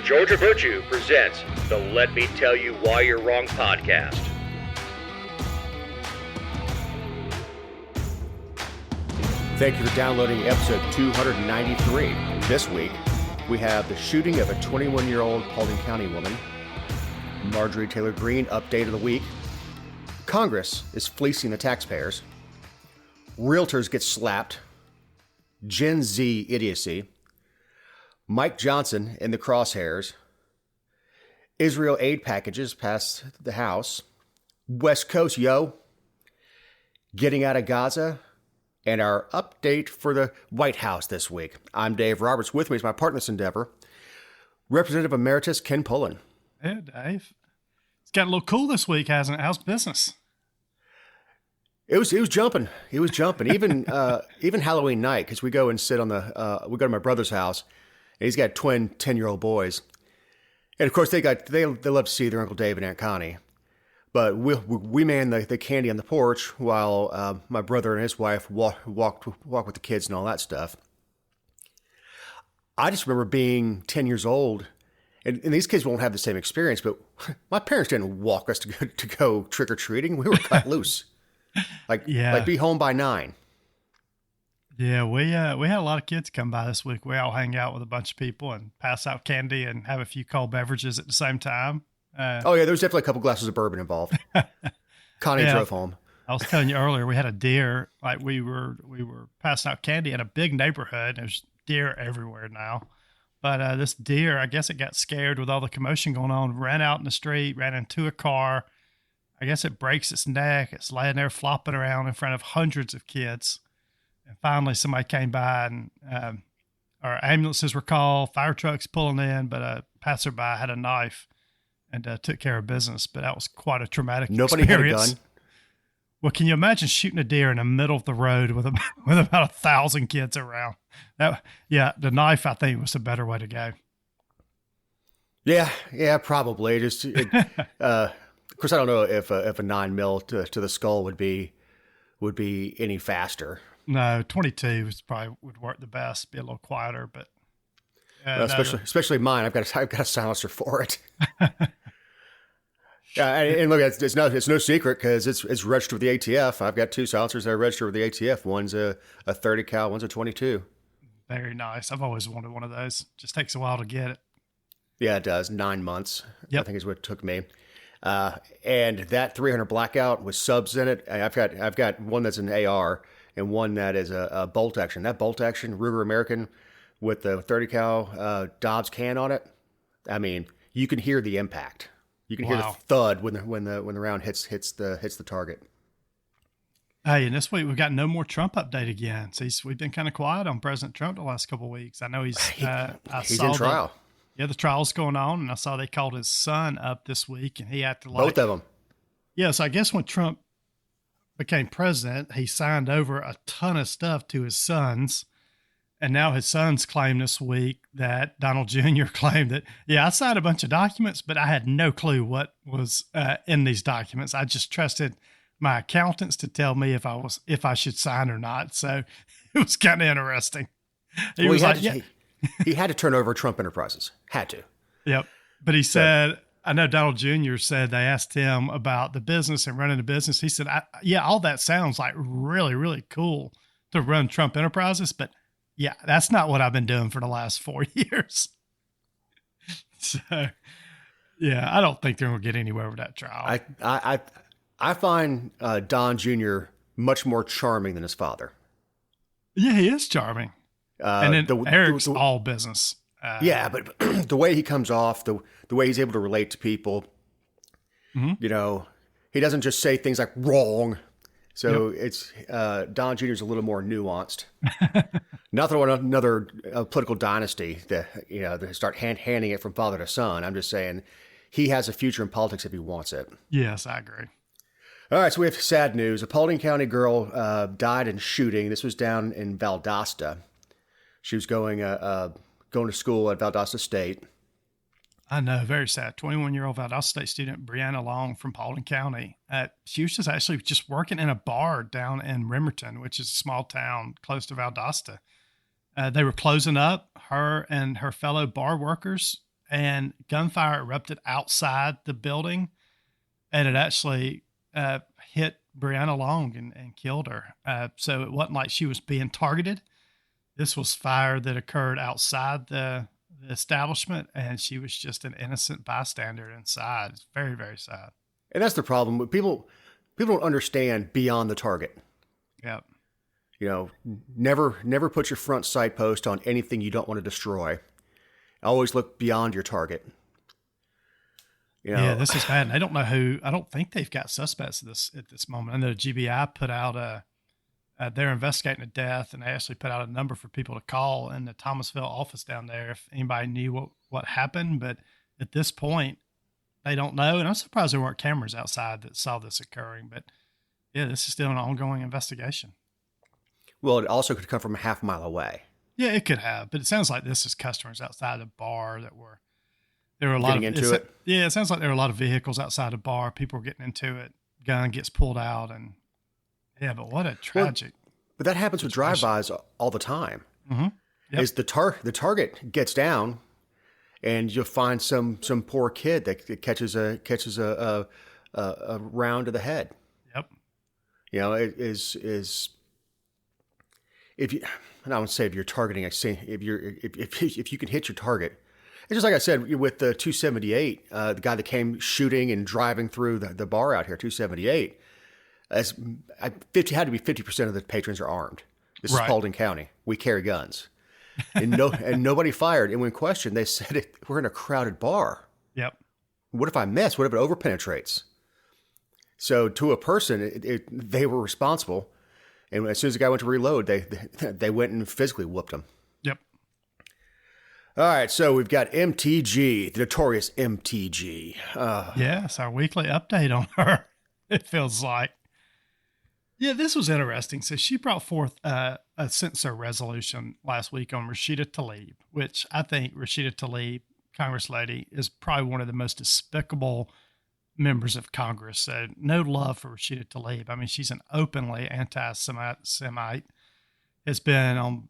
Georgia Virtue presents the Let Me Tell You Why You're Wrong podcast. Thank you for downloading episode 293. This week, we have the shooting of a 21-year-old Paulding County woman, Marjorie Taylor Greene update of the week, Congress is fleecing the taxpayers, realtors get slapped, Gen Z idiocy, Mike Johnson in the crosshairs, Israel aid packages pass the House, West Coast, getting out of Gaza, and our update for the Whitehouse this week. I'm Dave Roberts. With me is my partner in this endeavor, Representative Emeritus Ken Pullen. Hey, Dave. It's got a little cool this week, hasn't it? How's business? It was jumping. He was jumping. Even Halloween night, because we go and sit on we go to my brother's house, and he's got twin 10-year-old boys, and of course they love to see their Uncle Dave and Aunt Connie. But we man the candy on the porch while my brother and his wife walk with the kids and all that stuff. I just remember being 10 years old, and these kids won't have the same experience, but my parents didn't walk us to go trick-or-treating. We were cut loose. Like be home by 9. Yeah, we had a lot of kids come by this week. We all hang out with a bunch of people and pass out candy and have a few cold beverages at the same time. There was definitely a couple glasses of bourbon involved. Connie drove home. I was telling you earlier, we had a deer. Like we were passing out candy in a big neighborhood. There's deer everywhere now. But this deer, I guess it got scared with all the commotion going on, ran out in the street, ran into a car. I guess it breaks its neck. It's laying there flopping around in front of hundreds of kids. And finally somebody came by and our ambulances were called, fire trucks pulling in, but a passerby had a knife and took care of business. But that was quite a traumatic experience. Nobody had a gun. Well, can you imagine shooting a deer in the middle of the road with about 1,000 kids around? The knife, I think, was a better way to go. Yeah, probably. Of course, I don't know if a 9mm to the skull would be any faster. No, 22 would work the best. Be a little quieter, but especially mine. I've got a silencer for it. Yeah, and look, it's no secret because it's registered with the ATF. I've got 2 silencers that are registered with the ATF. One's a 30 cal, one's a 22. Very nice. I've always wanted one of those. Just takes a while to get it. Yeah, it does. 9 months. Yep. I think is what it took me. And that 300 blackout with subs in it. I've got one that's an AR and one that is a bolt action. That bolt action Ruger American with the 30 cal Dobbs can on it. I mean, you can hear the impact. You can hear the thud when the round hits the target. Hey, and this week we've got no more Trump update again. So we've been kind of quiet on President Trump the last couple of weeks. I know he's in trial. The trial's going on, and I saw they called his son up this week, and he acted like... Both of them. Yeah, so I guess when Trump became president, he signed over a ton of stuff to his sons, and now his sons claim this week that Donald Jr. claimed that, I signed a bunch of documents, but I had no clue what was in these documents. I just trusted my accountants to tell me if I should sign or not. So it was kind of interesting. He had to turn over Trump Enterprises. Had to. Yep. But he said, I know Donald Jr. said they asked him about the business and running the business. He said, all that sounds like really, really cool to run Trump Enterprises. But that's not what I've been doing for the last 4 years. So, I don't think they're going to get anywhere with that trial. I find Don Jr. much more charming than his father. Yeah, he is charming. And then Eric's all business. But the way he comes off, the way he's able to relate to people, he doesn't just say things like wrong. So it's Don Jr. is a little more nuanced. Not that I want another political dynasty that start handing it from father to son. I'm just saying he has a future in politics if he wants it. Yes, I agree. All right, so we have sad news. A Paulding County girl died in shooting. This was down in Valdosta. She was going to school at Valdosta State. I know, very sad. 21-year-old Valdosta State student Brianna Long from Paulding County. She was just working in a bar down in Remerton, which is a small town close to Valdosta. They were closing up, her and her fellow bar workers, and gunfire erupted outside the building, and it actually hit Brianna Long and killed her. So it wasn't like she was being targeted. This was fire that occurred outside the establishment, and she was just an innocent bystander inside. It's very, very sad. And that's the problem. People don't understand beyond the target. Yep. You know, never put your front sight post on anything you don't want to destroy. Always look beyond your target. You know, yeah, this is bad. And I don't know who. I don't think they've got suspects at this moment. I know GBI put out they're investigating a death, and they actually put out a number for people to call in the Thomasville office down there if anybody knew what happened. But at this point, they don't know. And I'm surprised there weren't cameras outside that saw this occurring. But yeah, this is still an ongoing investigation. Well, it also could come from a half mile away. Yeah, it could have, but it sounds like this is customers outside the bar that were. There were a lot getting into it. Yeah, it sounds like there were a lot of vehicles outside the bar. People were getting into it. Gun gets pulled out, and yeah, but what a tragic. Well, but that happens with drive-bys all the time. Mm-hmm. Yep. Is the target gets down, and you'll find some poor kid that catches a round to the head. Yep. You know, it is if you. And I would say if you're targeting, if you can hit your target. It's just like I said with the 278, the guy that came shooting and driving through the bar out here, 278, had to be 50% of the patrons are armed. This is Paulding County. We carry guns, and nobody fired. And when questioned, they said we're in a crowded bar. Yep. What if I miss? What if it overpenetrates? So to a person, they were responsible. And as soon as the guy went to reload, they went and physically whooped him. Yep. All right, so we've got MTG, the notorious MTG. Yes, our weekly update on her, it feels like. Yeah, this was interesting. So she brought forth a censor resolution last week on Rashida Tlaib, which I think Rashida Tlaib, Congress lady, is probably one of the most despicable members of Congress. So no love for Rashida Tlaib. I mean, she's an openly anti-Semite, has been on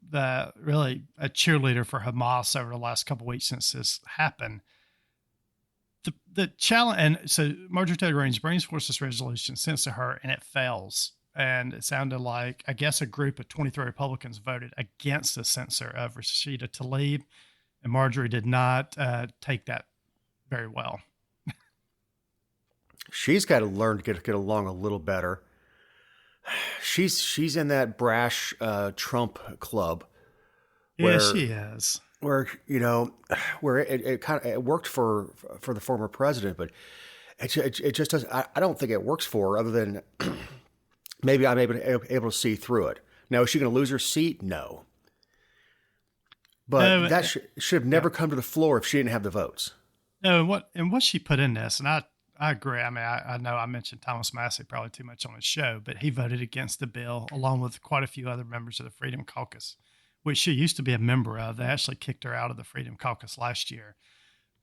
really a cheerleader for Hamas over the last couple of weeks since this happened. The challenge, and so Marjorie Taylor Greene brings forth this resolution, sends to her, and it fails. And it sounded like, I guess, a group of 23 Republicans voted against the censure of Rashida Tlaib, and Marjorie did not take that very well. She's got to learn to get along a little better. She's in that brash Trump club. Yeah, she is. Where where it kind of worked for the former president, but it just doesn't. I don't think it works for her. Other than maybe I'm able to see through it. Now, is she going to lose her seat? No. But that should have never come to the floor if she didn't have the votes. No, and what she put in this, and I agree. I mean, I know I mentioned Thomas Massey probably too much on his show, but he voted against the bill along with quite a few other members of the Freedom Caucus, which she used to be a member of. They actually kicked her out of the Freedom Caucus last year.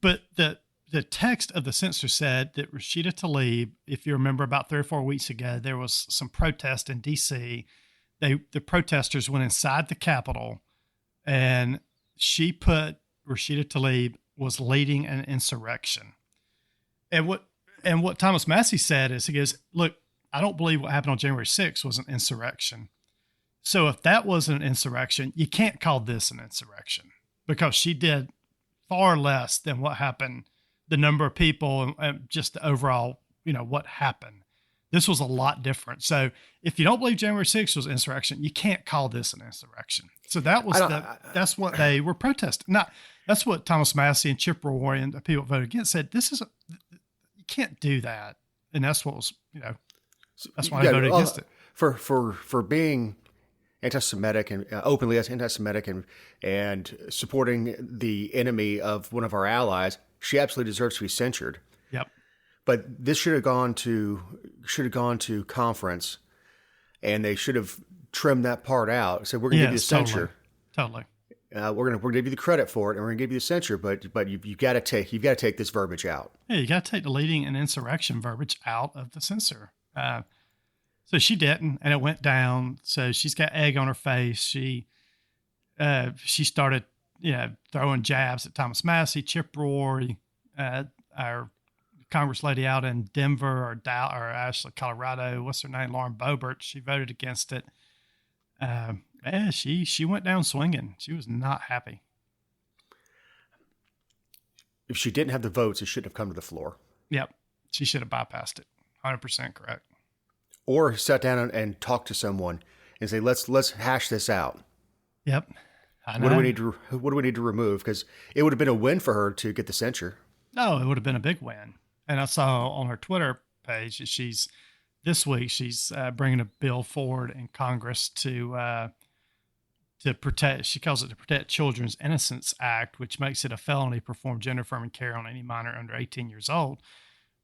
But the text of the censor said that Rashida Tlaib, if you remember about 3 or 4 weeks ago, there was some protest in D.C. The protesters went inside the Capitol, and she put Rashida Tlaib was leading an insurrection. And what Thomas Massey said is, he goes, look, I don't believe what happened on January 6th was an insurrection. So if that wasn't an insurrection, you can't call this an insurrection, because she did far less than what happened, the number of people and just the overall, what happened. This was a lot different. So if you don't believe January 6th was insurrection, you can't call this an insurrection. So that was that's what they were protesting. That's what Thomas Massey and Chip Roy and the people that voted against said. You can't do that. And that's what was, that's why I voted against it. For being anti-Semitic and openly anti-Semitic and supporting the enemy of one of our allies, she absolutely deserves to be censured. Yep. But this should have gone to conference, and they should have trimmed that part out. So we're going to give you the censure. Totally. We're going to give you the credit for it, and we're going to give you the censure. But you've got to take this verbiage out. Yeah, you got to take the leading and insurrection verbiage out of the censor. So she didn't, and it went down. So she's got egg on her face. She started, throwing jabs at Thomas Massey, Chip Roy, our Congress lady out in Denver or actually Colorado. What's her name? Lauren Boebert. She voted against it. She went down swinging. She was not happy. If she didn't have the votes, it shouldn't have come to the floor. Yep. She should have bypassed it. 100% correct. Or sat down and talked to someone and say, let's hash this out. Yep. What do we need to remove? Because it would have been a win for her to get the censure. No, it would have been a big win. And I saw on her Twitter page that this week she's bringing a bill forward in Congress to protect. She calls it the Protect Children's Innocence Act, which makes it a felony to perform gender affirming care on any minor under 18 years old.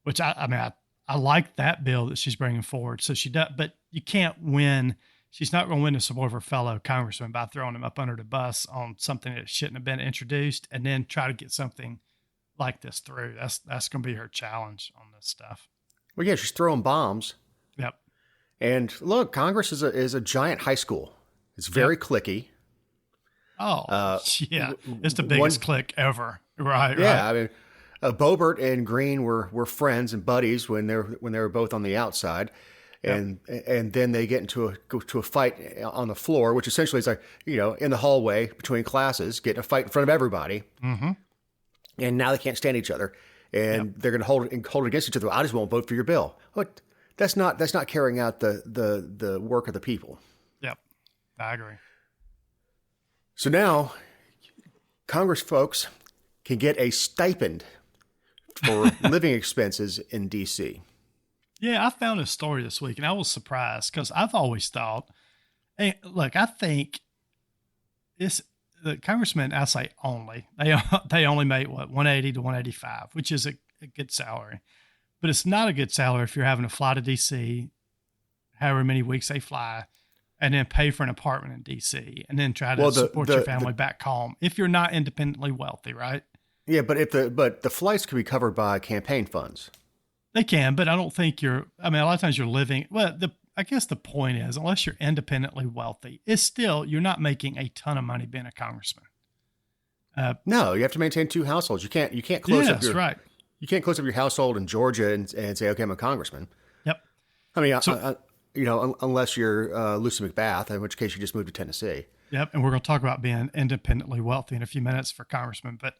Which I like that bill that she's bringing forward. So she does, but you can't win. She's not going to win the support of her fellow congressman by throwing him up under the bus on something that shouldn't have been introduced, and then try to get something like this through. That's going to be her challenge on this stuff. Well, yeah, she's throwing bombs. Yep. And look, Congress is a giant high school. It's very cliquey. Oh, yeah. It's the biggest clique ever. Right. Yeah. Right. I mean, Boebert and Greene were friends and buddies when they were both on the outside. And then they get into a fight on the floor, which essentially is like, in the hallway between classes, getting a fight in front of everybody. Mm-hmm. And now they can't stand each other, and they're going to hold it against each other. I just won't vote for your bill. What? That's not carrying out the work of the people. Yep, I agree. So now, Congress folks can get a stipend for living expenses in D.C. Yeah, I found a story this week, and I was surprised because I've always thought, hey, look, I think the congressmen, I say only, they only make what, 180 to 185, which is a good salary. But it's not a good salary if you're having to fly to D.C., however many weeks they fly, and then pay for an apartment in D.C., and then try to support your family back home if you're not independently wealthy, right? Yeah, but the flights can be covered by campaign funds. They can, but I don't think a lot of times you're living, I guess the point is, unless you're independently wealthy, it's still, you're not making a ton of money being a congressman. No, you have to maintain two households. You can't close up that's right. You can't close up your household in Georgia and say, okay, I'm a congressman. Yep. I mean, unless you're Lucy McBath, in which case you just moved to Tennessee. Yep. And we're going to talk about being independently wealthy in a few minutes for congressmen. But,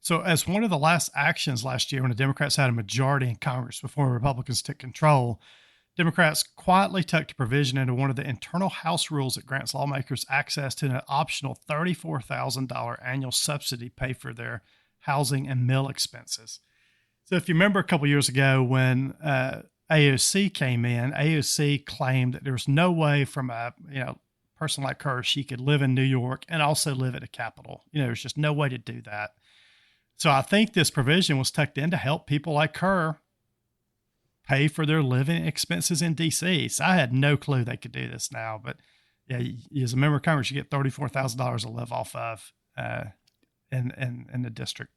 so as one of the last actions last year when the Democrats had a majority in Congress before Republicans took control, Democrats quietly tucked a provision into one of the internal House rules that grants lawmakers access to an optional $34,000 annual subsidy to pay for their housing and meal expenses. So if you remember a couple of years ago when AOC came in, AOC claimed that there was no way from a person like her, she could live in New York and also live at the Capitol. There's just no way to do that. So I think this provision was tucked in to help people like her pay for their living expenses in D.C. So I had no clue they could do this now. But yeah, as a member of Congress, you get $34,000 to live off of in the district.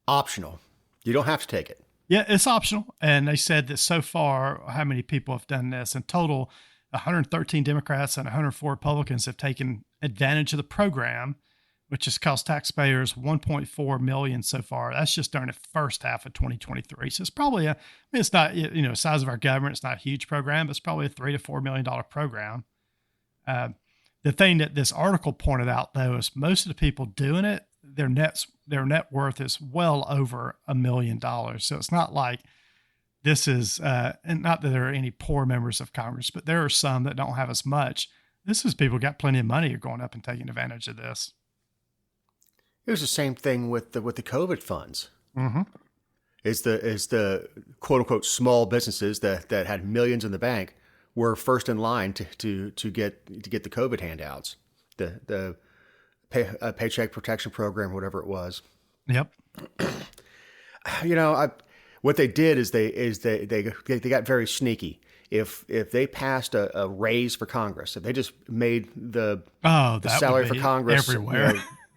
Optional. You don't have to take it. Yeah, it's optional. And they said that so far, how many people have done this? In total, 113 Democrats and 104 Republicans have taken advantage of the program, which has cost taxpayers $1.4 million so far. That's just during the first half of 2023. So it's probably it's not, the size of our government. It's not a huge program, but it's probably a $3 to $4 million program. The thing that this article pointed out, though, is most of the people doing it, their net worth is well over $1 million. So it's not like this is, and not that there are any poor members of Congress, but there are some that don't have as much. This is people got plenty of money who are going up and taking advantage of this. It was the same thing with the COVID funds. Mm-hmm. Is the quote unquote small businesses that had millions in the bank were first in line to get the COVID handouts, the paycheck protection program, whatever it was. Yep. What they did is they got very sneaky. If they passed a raise for Congress, if they just made the salary for Congress everywhere.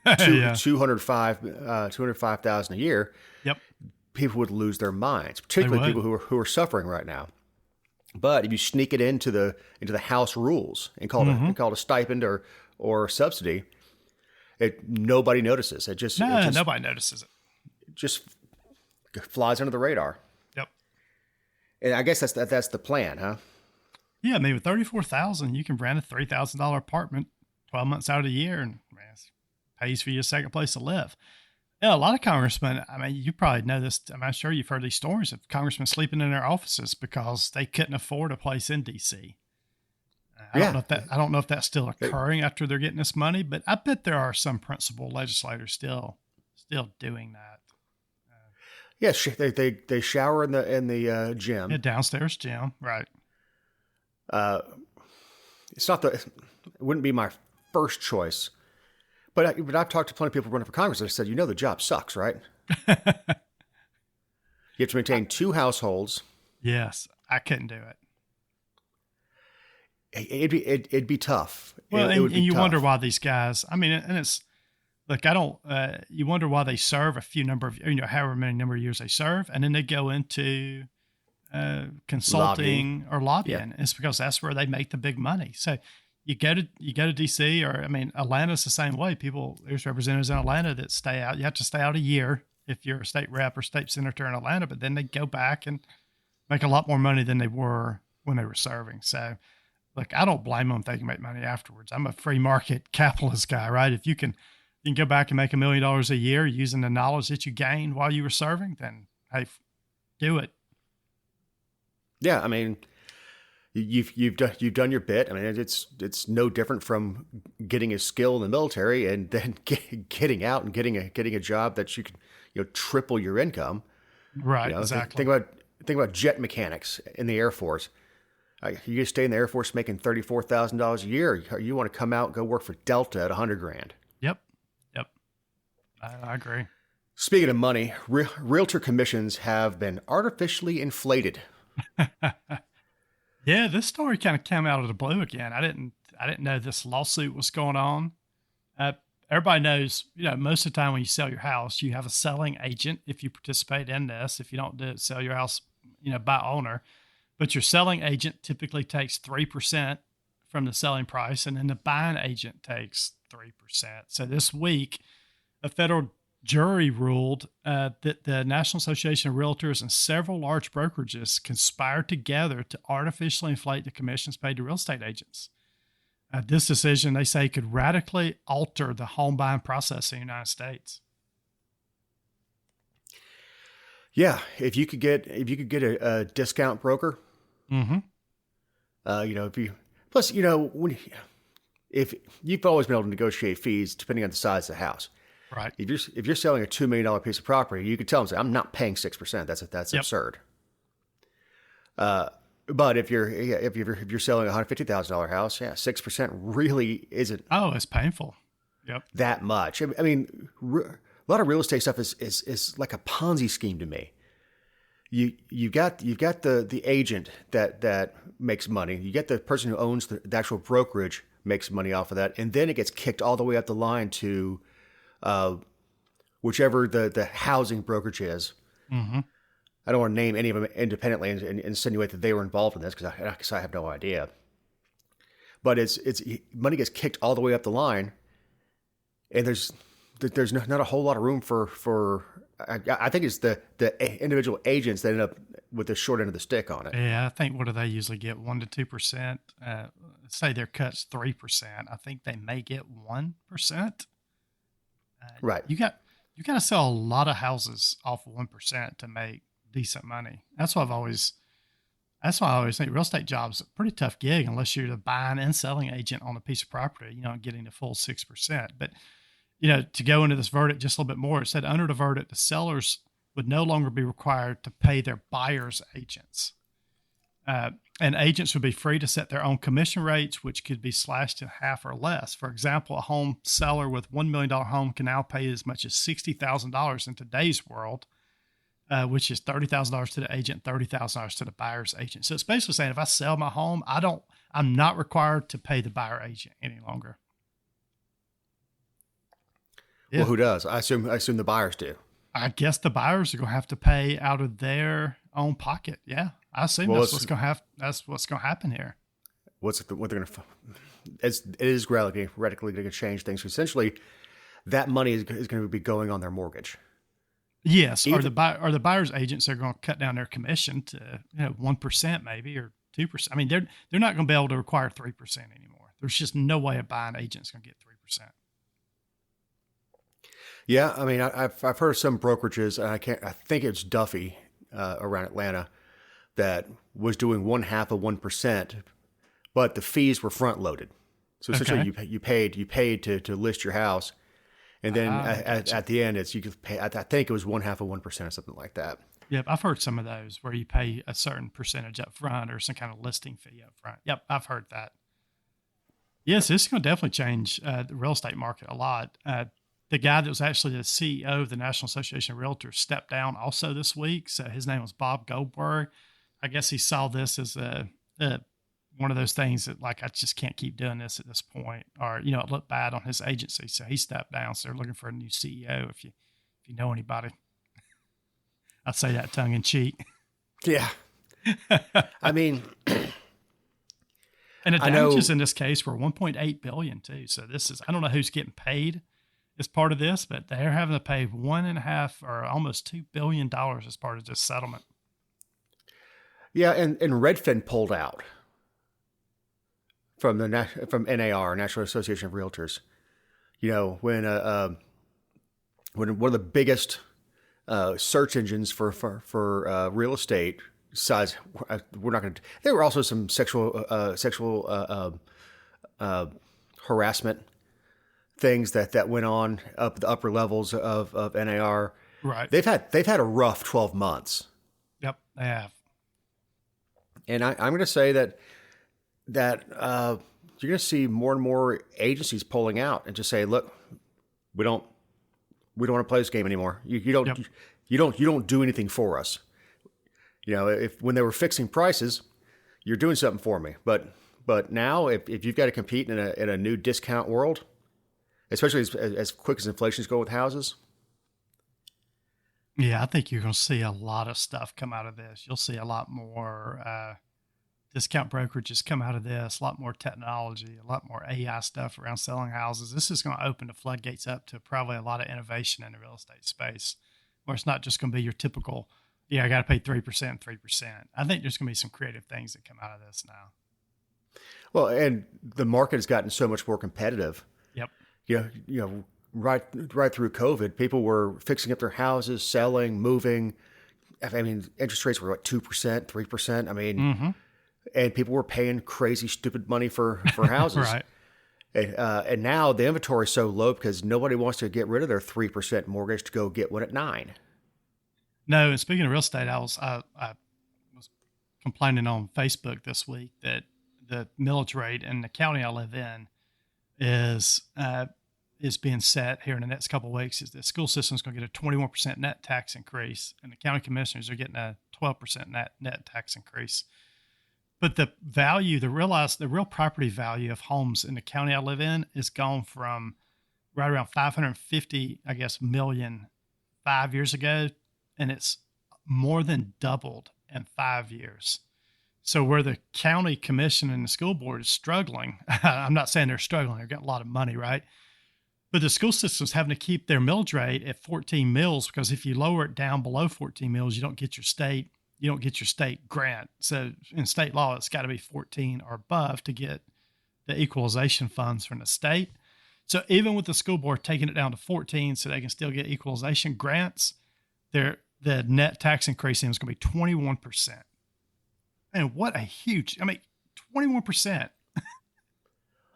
$205,000 a year, yep, people would lose their minds, particularly people who are suffering right now. But if you sneak it into the House rules and call it a stipend or subsidy, Nobody notices. Nobody notices it. Just flies under the radar. Yep. And I guess that's the plan, huh? Yeah, I mean, with $34,000, you can rent a $3,000 apartment 12 months out of the year, and man, it pays for your second place to live. Yeah, a lot of congressmen, I mean, you probably know this. I'm sure you've heard these stories of congressmen sleeping in their offices because they couldn't afford a place in D.C. I don't know if that's still occurring after they're getting this money, but I bet there are some principal legislators still doing that. Yes, they shower in the gym. Yeah, downstairs gym, right? It wouldn't be my first choice, but I've talked to plenty of people running for Congress. I said, the job sucks, right? You have to maintain 2 households. Yes, I couldn't do it. It'd be tough. Well, it would be and you tough. wonder why these guys. I mean, and it's like you wonder why they serve a few number of however many number of years they serve, and then they go into consulting or lobbying. Yeah. It's because that's where they make the big money. So you go to DC, or I mean, Atlanta's the same way. There's representatives in Atlanta that stay out. You have to stay out a year if you're a state rep or state senator in Atlanta, but then they go back and make a lot more money than they were when they were serving. So look, I don't blame them if they can make money afterwards. I'm a free market capitalist guy, right? If you can go back and make $1 million a year using the knowledge that you gained while you were serving, then hey, do it. Yeah, I mean, you've done your bit. I mean, it's no different from getting a skill in the military and then getting out and getting a job that you can triple your income. Right. Exactly. Think about jet mechanics in the Air Force. You stay in the Air Force making $34,000 a year. You want to come out and go work for Delta at $100,000. Yep. I agree. Speaking of money, realtor commissions have been artificially inflated. Yeah, this story kind of came out of the blue again. I didn't know this lawsuit was going on. Everybody knows, most of the time when you sell your house, you have a selling agent. If you participate in this, if you don't do it, sell your house, by owner. But your selling agent typically takes 3% from the selling price, and then the buying agent takes 3%. So this week, a federal jury ruled that the National Association of Realtors and several large brokerages conspired together to artificially inflate the commissions paid to real estate agents. This decision, they say, could radically alter the home buying process in the United States. Yeah, if you could get a discount broker, mm-hmm. if you've always been able to negotiate fees depending on the size of the house. Right. If you're selling a $2 million piece of property, you could tell them, I'm not paying 6%. That's Yep. absurd. But if you're selling a $150,000 house, 6% really isn't. Oh, it's painful. Yep. That much. I mean, a lot of real estate stuff is like a Ponzi scheme to me. You got the agent that makes money. You get the person who owns the actual brokerage makes money off of that, and then it gets kicked all the way up the line to whichever the housing brokerage is. Mm-hmm. I don't want to name any of them independently and insinuate that they were involved in this because I have no idea. But it's money gets kicked all the way up the line, and there's not a whole lot of room for I think it's the individual agents that end up with the short end of the stick on it. Yeah, I think, what do they usually get? 1% to 2%. Say their cut's 3%. I think they may get 1%. Right. You got to sell a lot of houses off of 1% to make decent money. That's why I always think real estate jobs are a pretty tough gig unless you're the buying and selling agent on a piece of property, getting the full 6%. But, to go into this verdict just a little bit more, it said under the verdict, the sellers would no longer be required to pay their buyers' agents. And agents would be free to set their own commission rates, which could be slashed in half or less. For example, a home seller with $1 million home can now pay as much as $60,000 in today's world, which is $30,000 to the agent, $30,000 to the buyer's agent. So it's basically saying if I sell my home, I'm not required to pay the buyer agent any longer. Yeah. Well, who does? I assume the buyers do. I guess the buyers are going to have to pay out of their own pocket. Yeah, I assume that's what's going to happen here. What they're going to? It is radically going to change things. Essentially, that money is going to be going on their mortgage. Yes, or the buyer's agents are going to cut down their commission to 1% maybe or 2%. I mean, they're not going to be able to require 3% anymore. There's just no way a buying agent's going to get 3%. Yeah, I mean, I've heard of some brokerages, and I think it's Duffy around Atlanta that was doing 0.5%, but the fees were front loaded. So essentially, you paid to list your house, and then at the end, you could pay. I think it was 0.5% or something like that. Yep, I've heard some of those where you pay a certain percentage up front or some kind of listing fee up front. Yep, I've heard that. Yes, this is going to definitely change the real estate market a lot. The guy that was actually the CEO of the National Association of Realtors stepped down also this week. So his name was Bob Goldberg. I guess he saw this as one of those things that, like, I just can't keep doing this at this point, or it looked bad on his agency, so he stepped down. So they're looking for a new CEO. If you know anybody, I'd say that tongue in cheek. Yeah, I mean, and the damages in this case were $1.8 billion too. So this is, I don't know who's getting paid as part of this, but they're having to pay $1.5 or almost $2 billion as part of this settlement. Yeah, and Redfin pulled out from NAR, National Association of Realtors. When one of the biggest search engines for real estate, besides we're not going to. There were also some sexual harassment things that went on up the upper levels of NAR. Right. They've had a rough 12 months. Yep, they have. And I'm going to say that you're going to see more and more agencies pulling out and just say, look, we don't want to play this game anymore. You don't do anything for us. If when they were fixing prices, you're doing something for me. But now if you've got to compete in a new discount world, especially as quick as inflation's going with houses. Yeah, I think you're going to see a lot of stuff come out of this. You'll see a lot more discount brokerages come out of this, a lot more technology, a lot more AI stuff around selling houses. This is going to open the floodgates up to probably a lot of innovation in the real estate space, where it's not just going to be your typical, I got to pay 3%. I think there's going to be some creative things that come out of this now. Well, and the market has gotten so much more competitive. Yep. Right through COVID, people were fixing up their houses, selling, moving. I mean, interest rates were 2%, 3%. I mean, and people were paying crazy, stupid money for houses. Right. And now the inventory is so low because nobody wants to get rid of their 3% mortgage to go get one at 9%. No, and speaking of real estate, I was complaining on Facebook this week that the millage rate in the county I live in is being set here in the next couple of weeks. Is the school system is going to get a 21% net tax increase, and the county commissioners are getting a 12% net tax increase. But the value, the real property value of homes in the county I live in is gone from right around 550, million 5 years ago, and it's more than doubled in 5 years. So where the county commission and the school board is struggling, I'm not saying they're struggling, they've got a lot of money, right? But the school system's having to keep their millage rate at 14 mills, because if you lower it down below 14 mills, you don't get your state grant. So in state law, it's got to be 14 or above to get the equalization funds from the state. So even with the school board taking it down to 14 so they can still get equalization grants, the net tax increase is going to be 21%. And what a huge, 21%.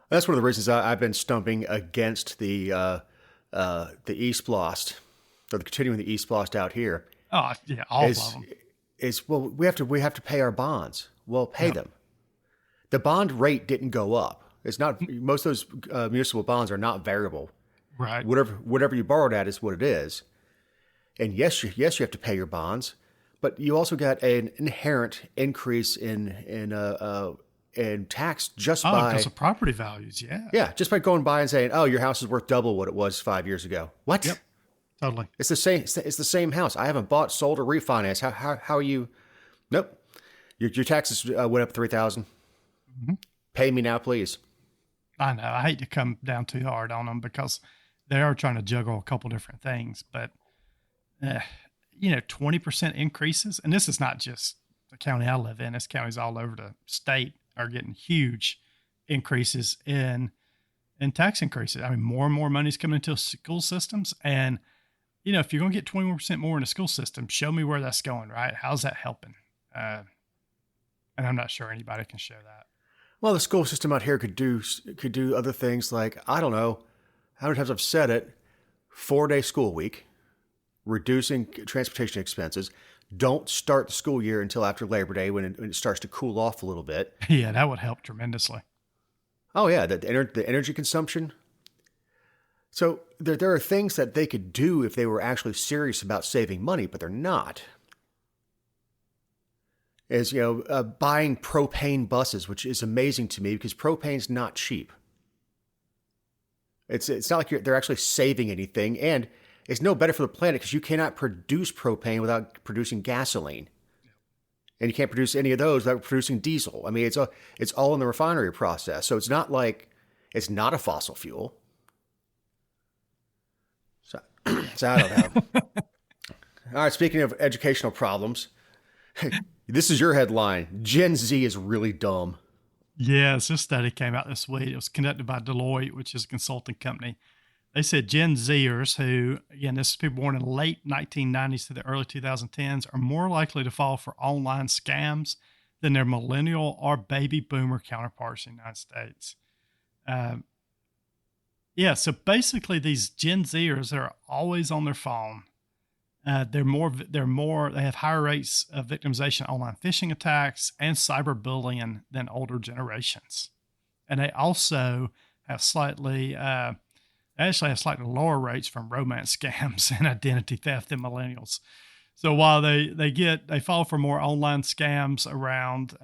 That's one of the reasons I've been stumping against the East Blast, or continuing the East Blast out here. Oh yeah, all of them. Well, we have to pay our bonds. Well, pay them. The bond rate didn't go up. It's not, most of those municipal bonds are not variable. Right. Whatever you borrowed at is what it is. And yes, you have to pay your bonds, but you also got an inherent increase in tax just by because of property values. Yeah. Yeah, just by going by and saying, "Oh, your house is worth double what it was 5 years ago." What? Yep. Totally. It's the same. It's the same house. I haven't bought, sold, or refinanced. How are you? Nope. Your taxes went up $3,000. Pay me now, please. I know. I hate to come down too hard on them because they are trying to juggle a couple different things, but 20% increases, and this is not just the county I live in. This counties all over the state are getting huge increases in tax increases. I mean, more and more money's coming into school systems, and if you're going to get 21% more in the school system, show me where that's going, right? How's that helping? And I'm not sure anybody can show that. Well, the school system out here could do other things like, I don't know how many times I've said it, 4-day school week, reducing transportation expenses. Don't start the school year until after Labor Day when it starts to cool off a little bit. Yeah, that would help tremendously. Oh, yeah, the energy consumption. So there are things that they could do if they were actually serious about saving money, but they're not. Is, buying propane buses, which is amazing to me because propane's not cheap. It's not like they're actually saving anything, and it's no better for the planet because you cannot produce propane without producing gasoline. And you can't produce any of those without producing diesel. I mean, it's all in the refinery process. So it's not like it's not a fossil fuel. So I don't know. All right, speaking of educational problems, this is your headline. Gen Z is really dumb. Yes, this study came out this week. It was conducted by Deloitte, which is a consulting company. They said Gen Zers, who, again, this is people born in the late 1990s to the early 2010s, are more likely to fall for online scams than their millennial or baby boomer counterparts in the United States. So basically these Gen Zers that are always on their phone, they have higher rates of victimization of online phishing attacks and cyberbullying than older generations. And they also have slightly lower rates from romance scams and identity theft than millennials. So while they fall for more online scams around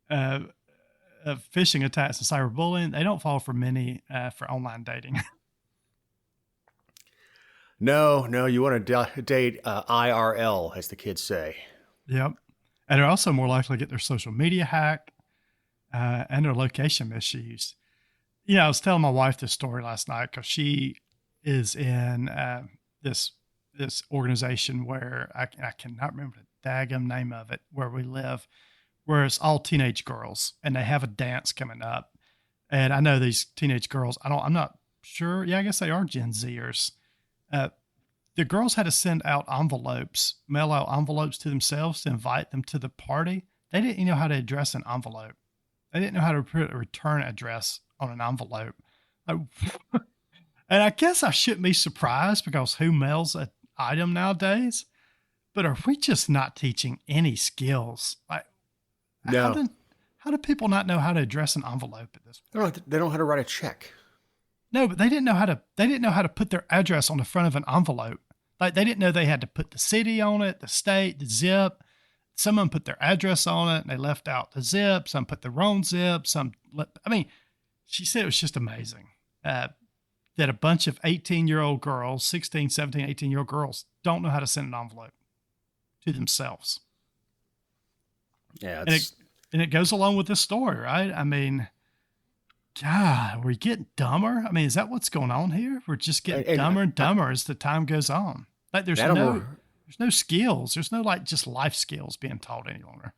phishing attacks and cyberbullying, they don't fall for many for online dating. No, you want to date IRL, as the kids say. Yep. And they're also more likely to get their social media hacked and their location misused. I was telling my wife this story last night because she is in this organization where I cannot remember the daggum name of it, where we live, where it's all teenage girls, and they have a dance coming up. And I know these teenage girls, I'm not sure. Yeah, I guess they are Gen Zers. The girls had to send out mail out envelopes to themselves to invite them to the party. They didn't know how to address an envelope. They didn't know how to put a return address on an envelope. And I guess I shouldn't be surprised because who mails an item nowadays? But are we just not teaching any skills? No. How do people not know how to address an envelope at this point? They don't know how to write a check. No, but they didn't know how to put their address on the front of an envelope. Like they didn't know they had to put the city on it, the state, the zip. Some of them put their address on it and they left out the zip. Some put the wrong zip. She said it was just amazing that a bunch of 18-year-old girls, 16, 17, 18-year-old girls don't know how to send an envelope to themselves. Yeah. And it goes along with this story, right? I mean, God, we're getting dumber. I mean, is that what's going on here? We're just getting dumber and dumber as the time goes on. Like there's no skills. There's no just life skills being taught any longer.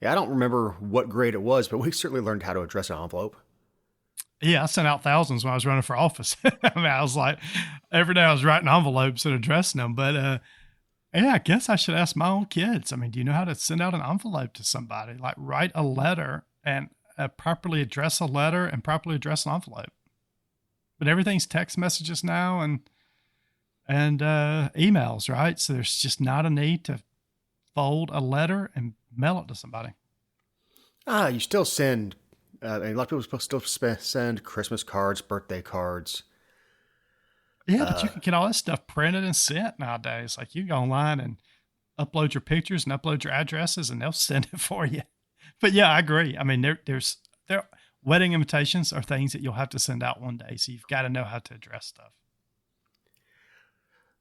Yeah, I don't remember what grade it was, but we certainly learned how to address an envelope. Yeah, I sent out thousands when I was running for office. I mean, I was like, every day I was writing envelopes and addressing them. But I guess I should ask my own kids. I mean, do you know how to send out an envelope to somebody? Like write a letter and properly address a letter and properly address an envelope. But everything's text messages now and emails, right? So there's just not a need to fold a letter and mail it to somebody. You still send, a lot of people still send Christmas cards, birthday cards. Yeah, but you can get all that stuff printed and sent nowadays. Like you can go online and upload your pictures and upload your addresses and they'll send it for you. But yeah, I agree. I mean, there wedding invitations are things that you'll have to send out one day. So you've got to know how to address stuff.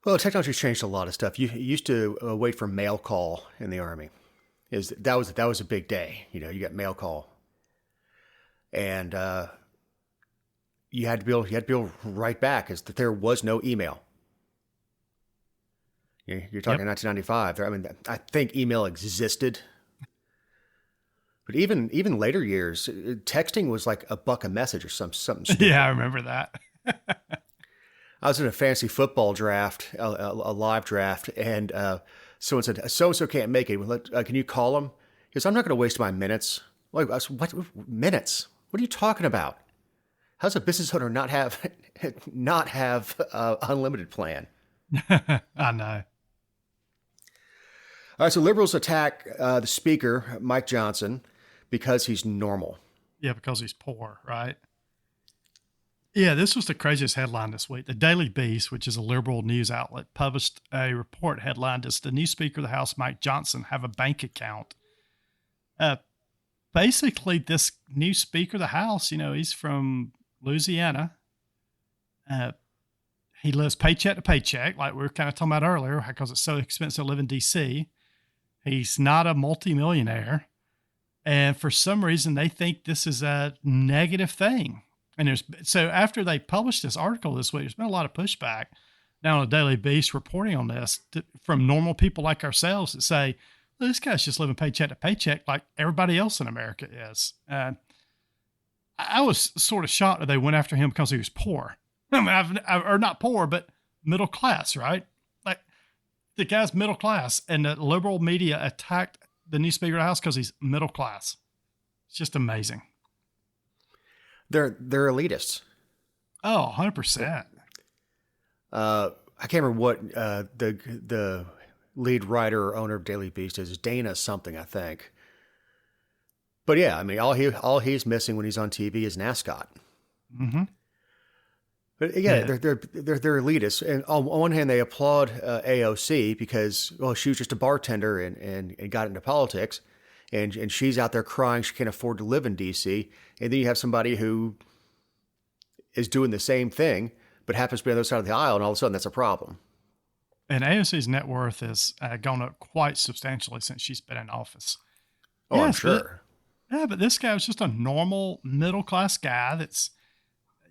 Well, technology's changed a lot of stuff. You used to wait for mail call in the Army. That was a big day. You got mail call. And, you had to be able to write back is that there was no email. You're talking 1995. I mean, I think email existed, but even later years, texting was like $1 a message or something stupid. Yeah, I remember that. I was in a fantasy football draft, a live draft, and someone said, "So-and-so can't make it. Can you call him?" He goes, "I'm not going to waste my minutes." Like, I said, what minutes? What are you talking about? How's a business owner not have unlimited plan? I know. All right, so liberals attack the speaker, Mike Johnson, because he's normal. Yeah, because he's poor, right? Yeah, this was the craziest headline this week. The Daily Beast, which is a liberal news outlet, published a report headline: "Does the new Speaker of the House, Mike Johnson, have a bank account?" Basically, this new Speaker of the House, he's from Louisiana. He lives paycheck to paycheck, like we were kind of talking about earlier, because it's so expensive to live in D.C. He's not a multimillionaire. And for some reason, they think this is a negative thing. And so after they published this article this week, there's been a lot of pushback down on the Daily Beast reporting on this from normal people like ourselves that say, well, this guy's just living paycheck to paycheck like everybody else in America is. I was sort of shocked that they went after him because he was poor. I mean, or not poor, but middle class, right? Like the guy's middle class, and the liberal media attacked the new Speaker of the House because he's middle class. It's just amazing. They're elitists. Oh, 100%. I can't remember what the lead writer or owner of Daily Beast is. Dana something, I think. But yeah, I mean, all he's missing when he's on TV is an ascot. Mm-hmm. But yeah, they're elitists, and on one hand they applaud AOC because she was just a bartender and got into politics, and she's out there crying she can't afford to live in D.C. And then you have somebody who is doing the same thing but happens to be on the other side of the aisle, and all of a sudden that's a problem. And AOC's net worth has gone up quite substantially since she's been in office. Oh, yes, I'm sure. But this guy was just a normal middle-class guy that's,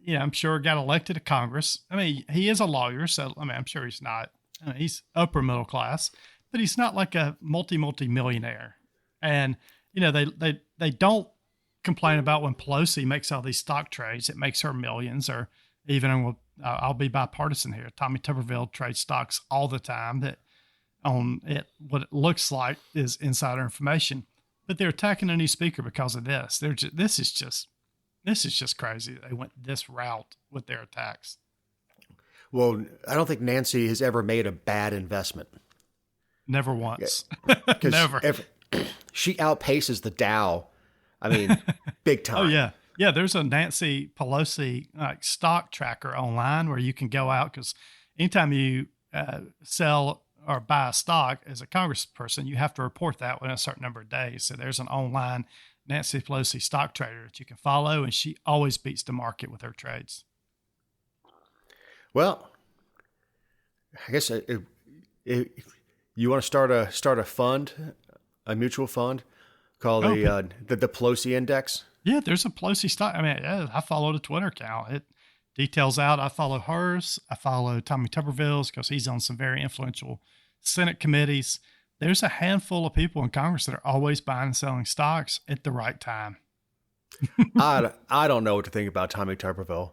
I'm sure got elected to Congress. I mean, he is a lawyer, so, I'm sure he's not, he's upper middle class, but he's not like a multi-millionaire. And, they don't complain about when Pelosi makes all these stock trades. It makes her millions, or even, I'll be bipartisan here, Tommy Tuberville trades stocks all the time that what it looks like is insider information. But they're attacking a new speaker because of this. This is just crazy. They went this route with their attacks. Well, I don't think Nancy has ever made a bad investment. Never once. Never. She outpaces the Dow. I mean, big time. Oh, yeah. Yeah, there's a Nancy Pelosi stock tracker online where you can go out, because anytime you sell or buy a stock as a congressperson, you have to report that within a certain number of days. So there's an online Nancy Pelosi stock trader that you can follow, and she always beats the market with her trades. Well, I guess you want to start a fund, a mutual fund called the Pelosi Index. Yeah, there's a Pelosi stock. I mean, I follow the Twitter account. It details out. I follow hers. I follow Tommy Tuberville's because he's on some very influential Senate committees. There's a handful of people in Congress that are always buying and selling stocks at the right time. I don't know what to think about Tommy Tuberville.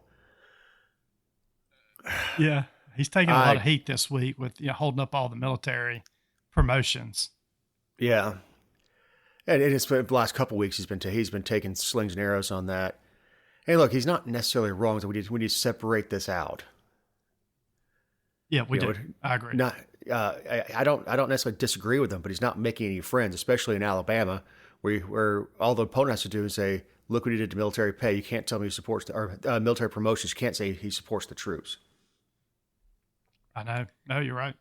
Yeah, he's taking a lot of heat this week with holding up all the military promotions. Yeah, and it's been the last couple of weeks he's been taking slings and arrows on that. Hey, look, he's not necessarily wrong. So we need to separate this out. Yeah, we do. I agree. I don't necessarily disagree with him, but he's not making any friends, especially in Alabama, where all the opponent has to do is say, "Look what he did to military pay." You can't tell me he supports military promotions. You can't say he supports the troops. I know. No, you're right.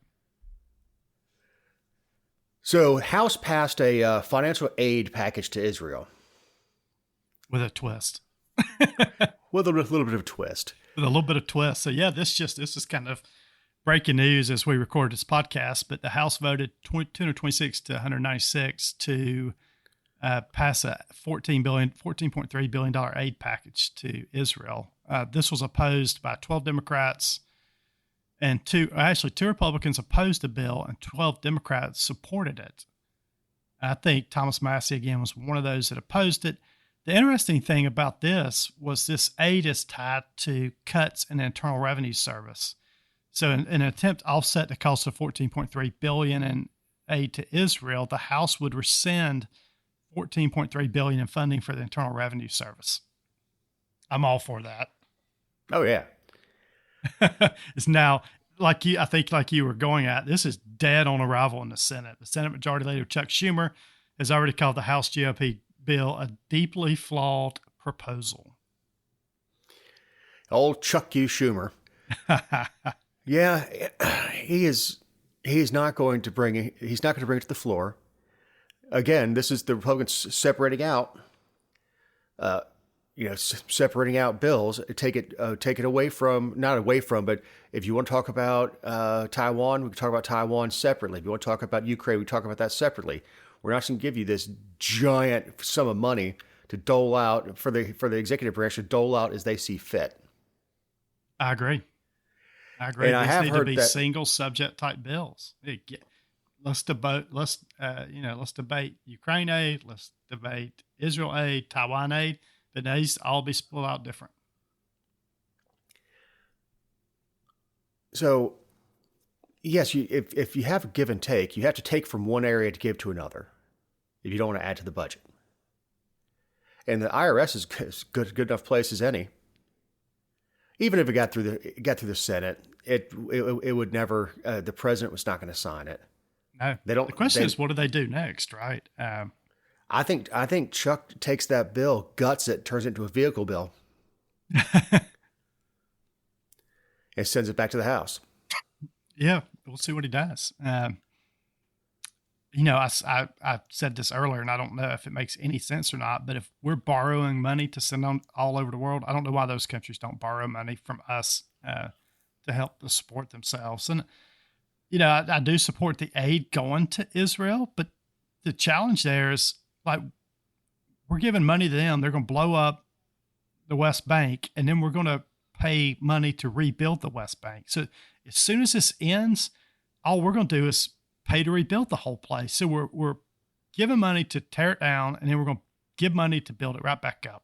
So, House passed a financial aid package to Israel with a twist. With a little bit of a twist. With a little bit of twist. So, yeah, this is kind of breaking news as we record this podcast, but the House voted 226 to 196 to pass a $14.3 billion aid package to Israel. This was opposed by 12 Democrats and two Republicans opposed the bill and 12 Democrats supported it. I think Thomas Massey, again, was one of those that opposed it. The interesting thing about this was this aid is tied to cuts in the Internal Revenue Service. So in an attempt to offset the cost of $14.3 billion in aid to Israel, the House would rescind $14.3 billion in funding for the Internal Revenue Service. I'm all for that. Oh, yeah. It's now, I think like you were going at, this is dead on arrival in the Senate. The Senate Majority Leader Chuck Schumer has already called the House GOP bill a deeply flawed proposal. Old Chuck U. Schumer. Yeah, he's not going to bring it to the floor. Again, this is the Republicans separating out, separating out bills. Take it away from, not away from, but if you want to talk about Taiwan, we can talk about Taiwan separately. If you want to talk about Ukraine, we talk about that separately. We're not going to give you this giant sum of money to dole out for the executive branch to dole out as they see fit. I agree. And These I have need heard to be that single subject type bills. Let's debate Ukraine aid. Let's debate Israel aid, Taiwan aid. But these all be split out different. So, yes, if you have a give and take, you have to take from one area to give to another if you don't want to add to the budget. And the IRS is good enough place as any. Even if it got through the Senate, it would never. The president was not going to sign it. No, they don't. The question is, what do they do next, right? I think Chuck takes that bill, guts it, turns it into a vehicle bill, and sends it back to the House. Yeah, we'll see what he does. I said this earlier, and I don't know if it makes any sense or not, but if we're borrowing money to send on all over the world, I don't know why those countries don't borrow money from us to help to support themselves. And, I do support the aid going to Israel, but the challenge there is, like, we're giving money to them. They're going to blow up the West Bank, and then we're going to pay money to rebuild the West Bank. So as soon as this ends, all we're going to do is pay to rebuild the whole place. So we're giving money to tear it down, and then we're going to give money to build it right back up.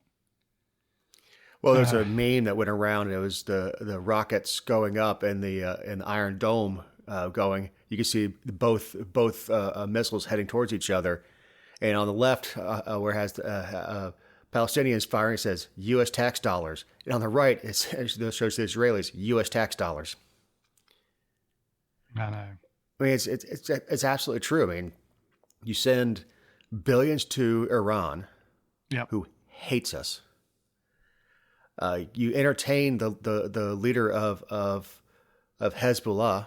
Well, there's a meme that went around. It was the rockets going up and the Iron Dome going. You can see both missiles heading towards each other, and on the left, where it has Palestinians firing, it says U.S. tax dollars, and on the right, it shows the Israelis U.S. tax dollars. I know. I mean, it's absolutely true. I mean, you send billions to Iran, yep, who hates us. You entertain the leader of Hezbollah,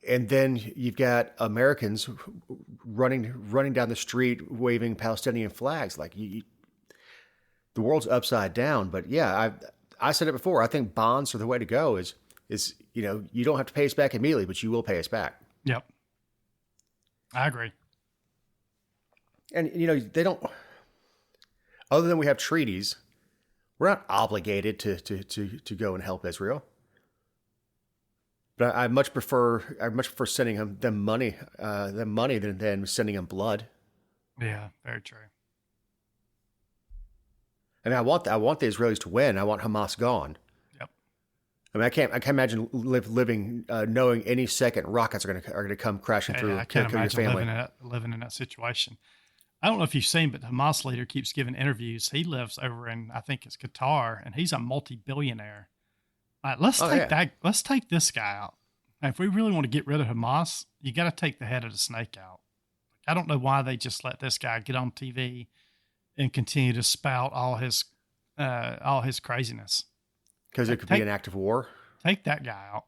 and then you've got Americans running down the street waving Palestinian flags. Like the world's upside down. But yeah, I said it before. I think bonds are the way to go. Is you don't have to pay us back immediately, but you will pay us back. Yep, I agree. And they don't. Other than we have treaties, we're not obligated to go and help Israel. But I much prefer sending them money than sending them blood. Yeah, very true. I mean, I want the Israelis to win. I want Hamas gone. Yep. I mean, I can't imagine living knowing any second rockets are going to come crashing through. I can't imagine living in that situation. I don't know if you've seen, but the Hamas leader keeps giving interviews. He lives over in, I think it's Qatar, and he's a multi-billionaire. Let's take this guy out. Now, if we really want to get rid of Hamas, you got to take the head of the snake out. I don't know why they just let this guy get on TV and continue to spout all his craziness. Because it could be an act of war. Take that guy out.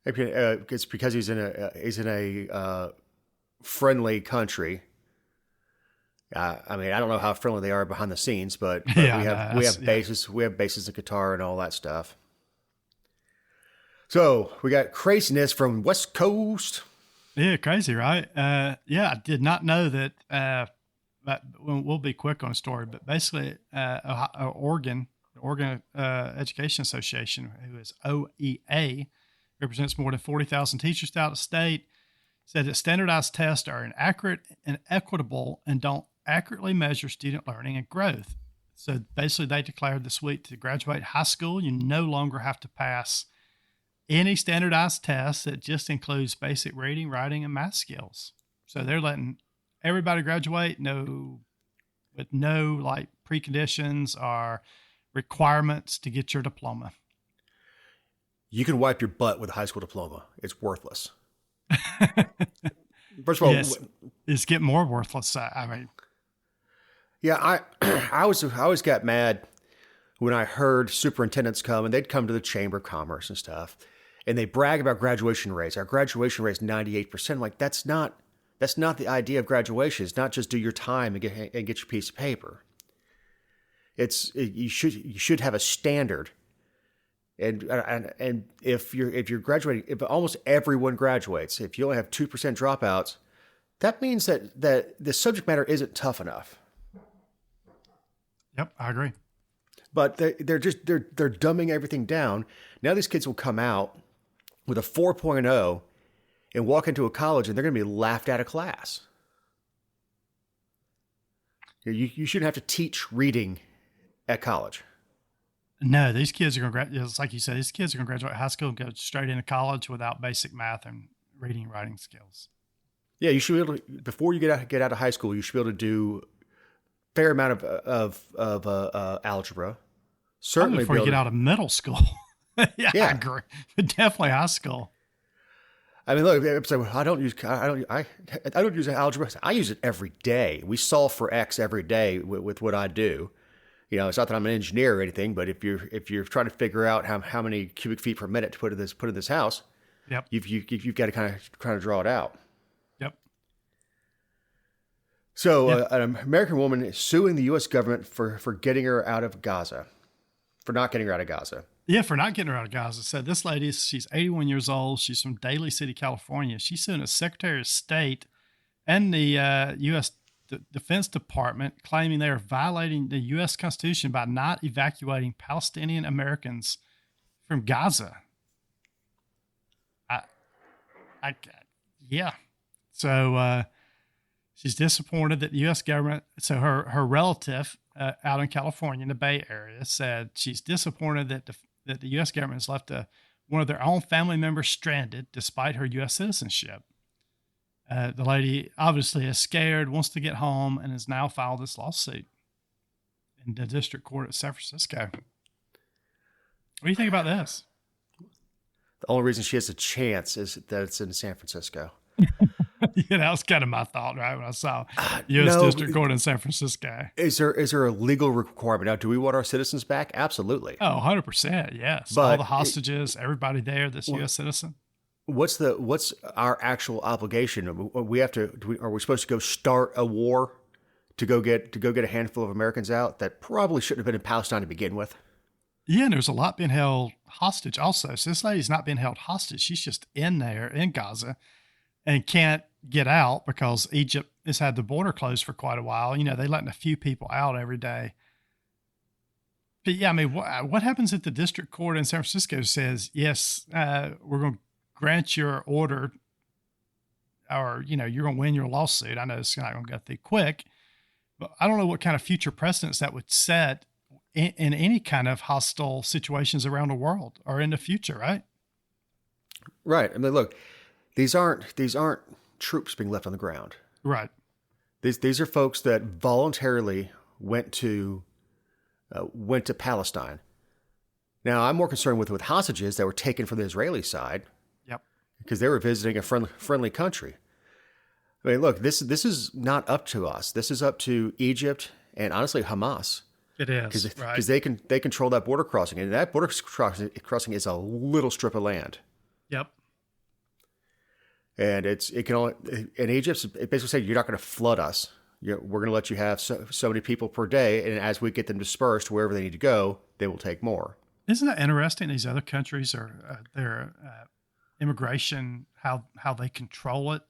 It's because he's in a friendly country. I mean, I don't know how friendly they are behind the scenes, but we have bases in Qatar and all that stuff. So we got craziness from West Coast. Yeah, crazy, right? I did not know that but we'll be quick on a story. But basically, Oregon Education Association, who is OEA, represents more than 40,000 teachers throughout the state, said that standardized tests are inaccurate and equitable and don't accurately measure student learning and growth. So basically, they declared this week to graduate high school, you no longer have to pass any standardized tests. That just includes basic reading, writing, and math skills. So they're letting everybody graduate with no like preconditions or requirements to get your diploma. You can wipe your butt with a high school diploma. It's worthless. First of all, yes, it's getting more worthless. I mean, yeah, I always got mad when I heard superintendents come, and they'd come to the Chamber of Commerce and stuff, and they brag about graduation rates. Our graduation rate is 98%. I'm like, that's not the idea of graduation. It's not just do your time and get your piece of paper. You should have a standard. And if you're graduating, if almost everyone graduates, if you only have 2% dropouts, that means that the subject matter isn't tough enough. Yep, I agree. But they're dumbing everything down. Now these kids will come out with a 4.0 and walk into a college, and they're going to be laughed out of class. You shouldn't have to teach reading at college. No, these kids are going to graduate. It's like you said, these kids are going to graduate high school and go straight into college without basic math and reading and writing skills. Yeah, you should be able to, before you get out of high school, you should be able to do a fair amount of algebra. Certainly before you get out of middle school. yeah, I agree. But definitely high school. I mean, look, so I don't use algebra. I use it every day. We solve for X every day with what I do. You know, it's not that I'm an engineer or anything, but if you're trying to figure out how many cubic feet per minute to put in this house, yep, you've got to kind of draw it out. Yep. So an American woman is suing the U.S. government for getting her out of Gaza, for not getting her out of Gaza. Yeah, for not getting her out of Gaza. So this lady, she's 81 years old. She's from Daly City, California. She's suing the Secretary of State and the U.S. Defense Department, claiming they are violating the U.S. Constitution by not evacuating Palestinian Americans from Gaza. Yeah. So she's disappointed that the U.S. government. So her relative out in California in the Bay Area said she's disappointed that the U.S. government has left one of their own family members stranded despite her U.S. citizenship. The lady obviously is scared, wants to get home, and has now filed this lawsuit in the district court at San Francisco. What do you think about this? The only reason she has a chance is that it's in San Francisco. Yeah, that was kind of my thought, right, when I saw U.S. District Court in San Francisco. Is there a legal requirement? Now, do we want our citizens back? Absolutely. Oh, 100%, yes. But all the hostages, everybody there that's U.S. citizen. What's our actual obligation? Are we supposed to go start a war to go get a handful of Americans out that probably shouldn't have been in Palestine to begin with? Yeah, and there's a lot being held hostage also. So this lady's not being held hostage. She's just in there in Gaza and can't get out because Egypt has had the border closed for quite a while. You know, they're letting a few people out every day. But yeah, I mean, what happens if the district court in San Francisco says, yes, we're going to grant your order, or, you know, you're going to win your lawsuit. I know it's not going to go through quick, but I don't know what kind of future precedents that would set in any kind of hostile situations around the world or in the future, right? Right. I mean, look, these aren't troops being left on the ground. Right. These are folks that voluntarily went to Palestine. Now, I'm more concerned with hostages that were taken from the Israeli side. Yep. Because they were visiting a friendly country. I mean, look, this is not up to us. This is up to Egypt and honestly Hamas. It is, because they control that border crossing, and that border crossing is a little strip of land. Yep. And in Egypt, it basically said you're not going to flood us. We're going to let you have so many people per day, and as we get them dispersed wherever they need to go, they will take more. Isn't that interesting? These other countries are their immigration, how they control it.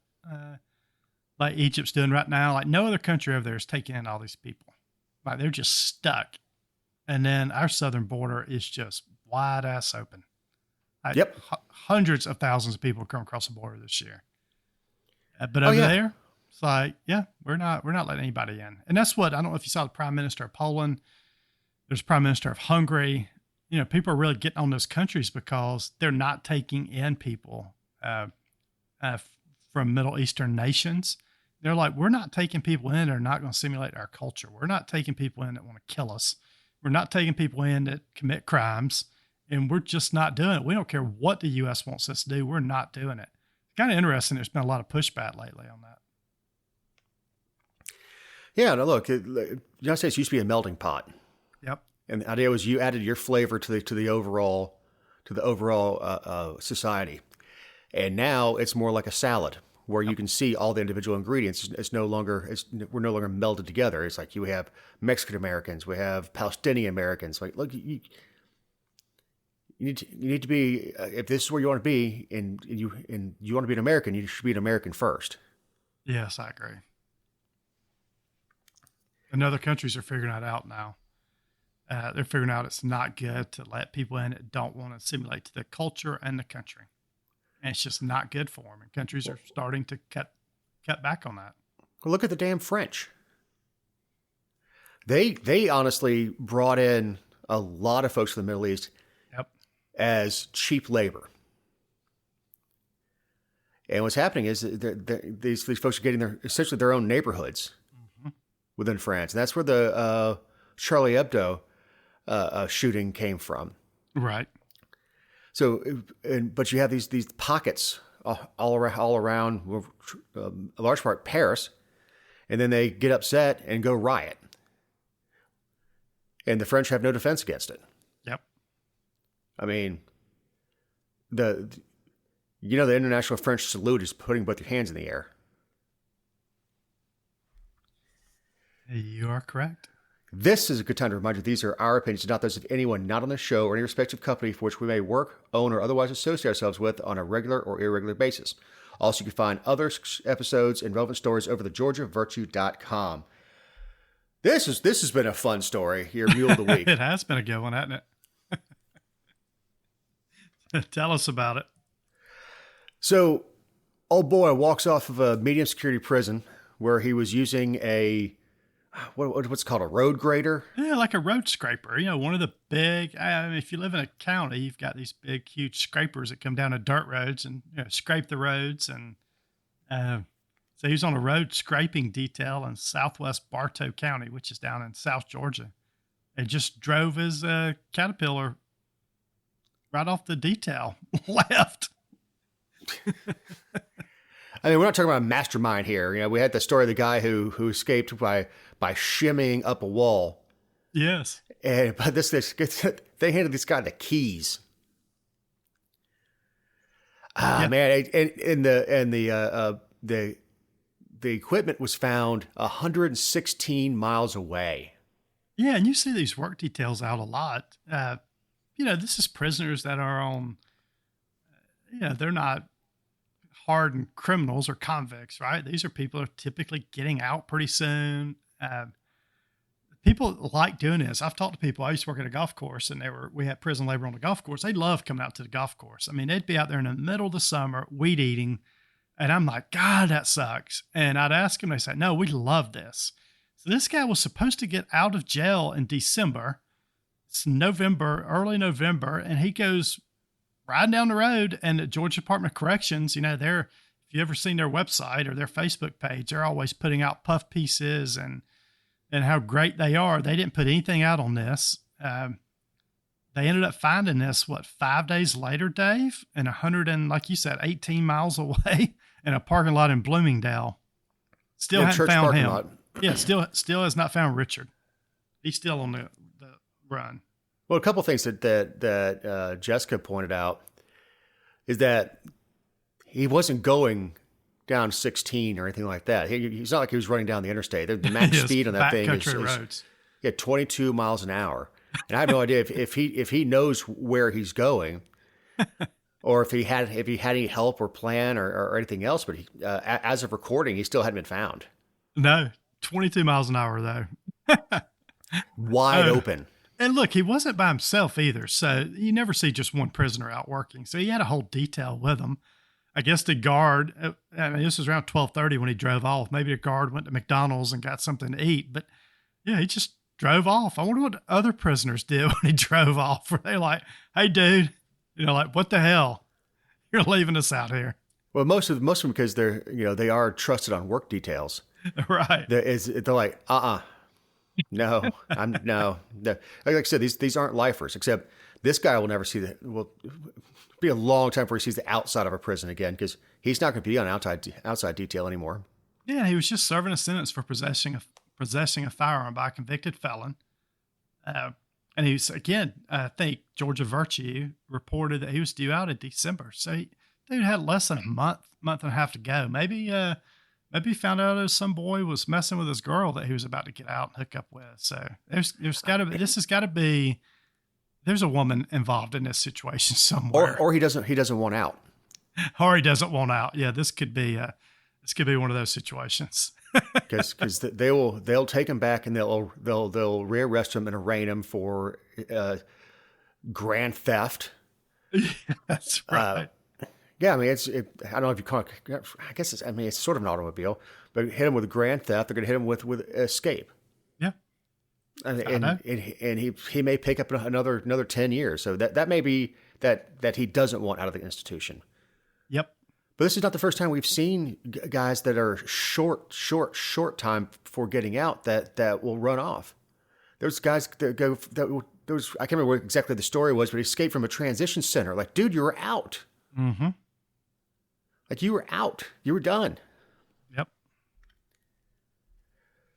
like Egypt's doing right now. Like no other country over there is taking in all these people. Like they're just stuck. And then our southern border is just wide ass open. Like, Yep. Hundreds of thousands of people come across the border this year. But Oh, over yeah. there, it's like, yeah, we're not letting anybody in. And that's what, I don't know if you saw the Prime Minister of Poland, there's Prime Minister of Hungary. You know, people are really getting on those countries because they're not taking in people from Middle Eastern nations. They're like, we're not taking people in that are not going to simulate our culture. We're not taking people in that want to kill us. We're not taking people in that commit crimes, and we're just not doing it. We don't care what the U.S. wants us to do. We're not doing it. It's kind of interesting. There's been a lot of pushback lately on that. Yeah, no, look, the United States used to be a melting pot. Yep. And the idea was you added your flavor to the overall society, and now it's more like a salad where you can see all the individual ingredients. We're no longer melded together. It's like you have Mexican Americans, we have Palestinian Americans. Like, look, you need to be if this is where you want to be, and you want to be an American, you should be an American first. Yes, I agree. And other countries are figuring that out now. They're figuring out it's not good to let people in that don't want to assimilate to the culture and the country. And it's just not good for them. And countries are starting to cut back on that. Well, look at the damn French. They honestly brought in a lot of folks from the Middle East as cheap labor. And what's happening is these folks are getting essentially their own neighborhoods within France. And that's where the Charlie Hebdo shooting came from. Right. So, but you have these pockets all around a large part Paris, and then they get upset and go riot. And the French have no defense against it. Yep. I mean, the international French salute is putting both your hands in the air. You are correct. This is a good time to remind you these are our opinions, not those of anyone not on the show or any respective company for which we may work, own, or otherwise associate ourselves with on a regular or irregular basis. Also, you can find other episodes and relevant stories over the GeorgiaVirtue.com. This has been a fun story, your Mule of the Week. It has been a good one, hasn't it? Tell us about it. So, old boy walks off of a medium security prison where he was using what's called a road grader? Yeah, like a road scraper. You know, one of the big, if you live in a county, you've got these big, huge scrapers that come down to dirt roads and scrape the roads. And so he was on a road scraping detail in southwest Bartow County, which is down in South Georgia, and just drove his Caterpillar right off the detail, left. I mean, we're not talking about a mastermind here. You know, we had the story of the guy who escaped by shimmying up a wall. Yes. But they handed this guy the keys. Man, and the equipment was found 116 miles away. Yeah, and you see these work details out a lot. This is prisoners that are on. They're not hardened criminals or convicts, right? These are people who are typically getting out pretty soon. People like doing this. I've talked to people. I used to work at a golf course, and we had prison labor on the golf course. They love coming out to the golf course. I mean, they'd be out there in the middle of the summer, weed eating, and I'm like, God, that sucks. And I'd ask them, they say, no, we love this. So this guy was supposed to get out of jail in December. It's November, early November, and he goes riding down the road, and the Georgia Department of Corrections, if you ever seen their website or their Facebook page, they're always putting out puff pieces and how great they are. They didn't put anything out on this. They ended up finding this, 5 days later, Dave, and 18 miles away in a parking lot in Bloomingdale. Still hadn't found him. Lot. Yeah, still has not found Richard. He's still on the run. Well, a couple of things that Jessica pointed out is that he wasn't going down 16 or anything like that. He's not like he was running down the interstate. The max speed on that thing is 22 miles an hour. And I have no idea if he knows where he's going. or if he had any help or plan or anything else. But as of recording, he still hadn't been found. No, 22 miles an hour though. Wide open. And look, he wasn't by himself either. So you never see just one prisoner out working. So he had a whole detail with him. I guess the guard, I mean, this was around 12:30 when he drove off. Maybe the guard went to McDonald's and got something to eat, but yeah, he just drove off. I wonder what other prisoners did when he drove off. Were they like, "Hey dude, like, what the hell? You're leaving us out here." Well, most of them, because they are trusted on work details. Right. They're like, no, no. Like I said, these aren't lifers, except this guy will never see will be a long time before he sees the outside of a prison again, because he's not going to be on outside detail anymore. Yeah, he was just serving a sentence for possessing a firearm by a convicted felon. And he was, again, I think Georgia Virtue reported that he was due out in December. So dude had less than a month and a half to go. Maybe he found out that some boy was messing with his girl that he was about to get out and hook up with. So there's a woman involved in this situation somewhere. Or he doesn't want out. Or he doesn't want out. Yeah, this could be one of those situations. Because they'll take him back and they'll rearrest him and arraign him for grand theft. That's right. Yeah, I mean I don't know if you call it. I guess it's sort of an automobile, but hit him with grand theft. They're going to hit him with escape. Yeah, and he may pick up another 10 years. So that may be that he doesn't want out of the institution. Yep. But this is not the first time we've seen guys that are short time before getting out that will run off. There's guys that go I can't remember what exactly the story was, but he escaped from a transition center. Like, dude, you were out. Mm-hmm. Like, you were out. You were done. Yep.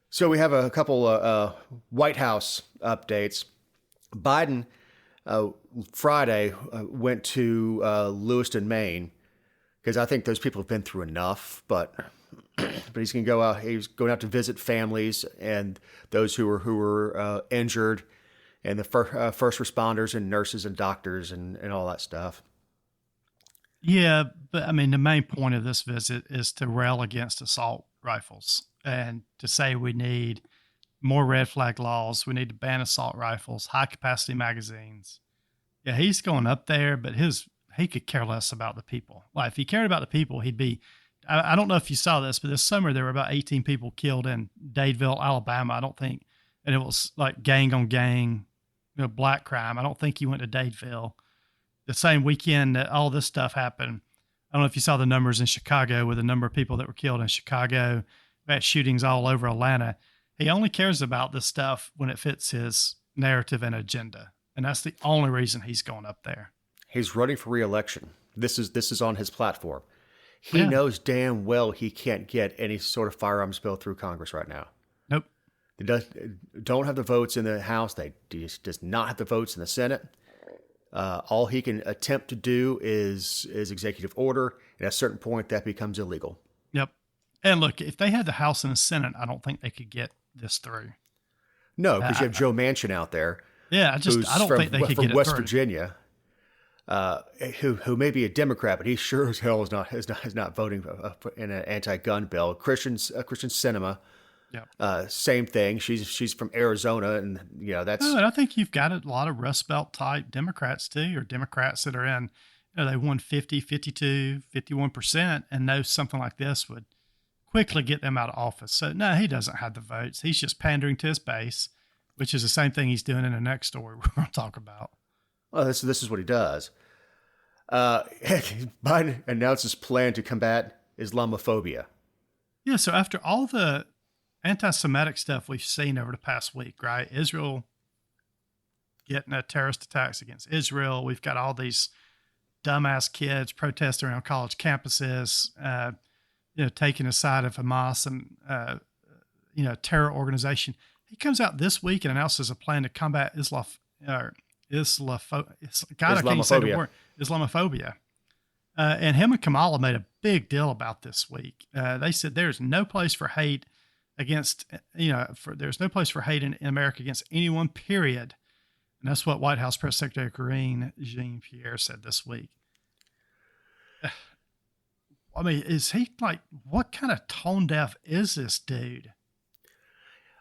So we have a couple Whitehouse updates. Biden Friday went to Lewiston, Maine, because I think those people have been through enough. But he's going to go out. He's going out to visit families and those who were injured, and the first responders and nurses and doctors and all that stuff. Yeah, but I mean, the main point of this visit is to rail against assault rifles and to say we need more red flag laws. We need to ban assault rifles, high capacity magazines. Yeah, he's going up there, but he could care less about the people. Like, if he cared about the people, he'd be, I don't know if you saw this, but this summer there were about 18 people killed in Dadeville, Alabama. I don't think, and it was like gang on gang, black crime. I don't think he went to Dadeville. The same weekend that all this stuff happened, I don't know if you saw the numbers in Chicago with the number of people that were killed in Chicago, mass shootings all over Atlanta. He only cares about this stuff when it fits his narrative and agenda. And that's the only reason he's going up there. He's running for re-election. This is on his platform. He knows damn well he can't get any sort of firearms bill through Congress right now. Nope. They don't have the votes in the House. They does not have the votes in the Senate. All he can attempt to do is executive order, and at a certain point, that becomes illegal. Yep. And look, if they had the House and the Senate, I don't think they could get this through. No, because you have Joe Manchin out there. Yeah, I don't think they could get it from West through. Virginia, who may be a Democrat, but he sure as hell is not voting in an anti-gun bill. Christian Sinema. Yeah. Same thing. She's from Arizona, and that's. Oh, and I think you've got a lot of Rust Belt type Democrats too, or Democrats that are in, they won 50, 52, 51%, and know something like this would quickly get them out of office. So no, he doesn't have the votes. He's just pandering to his base, which is the same thing he's doing in the next story we're going to talk about. Well, this is what he does. Biden announces plan to combat Islamophobia. Yeah. So after all the anti-Semitic stuff we've seen over the past week, right? Israel getting terrorist attacks against Israel. We've got all these dumbass kids protesting around college campuses, taking a side of Hamas and, terror organization. He comes out this week and announces a plan to combat Islamophobia. And him and Kamala made a big deal about this week. They said there's no place for hate there's no place for hate in America against anyone, period. And that's what White House Press Secretary Greene, Jean-Pierre, said this week. I mean, is he like, what kind of tone deaf is this dude?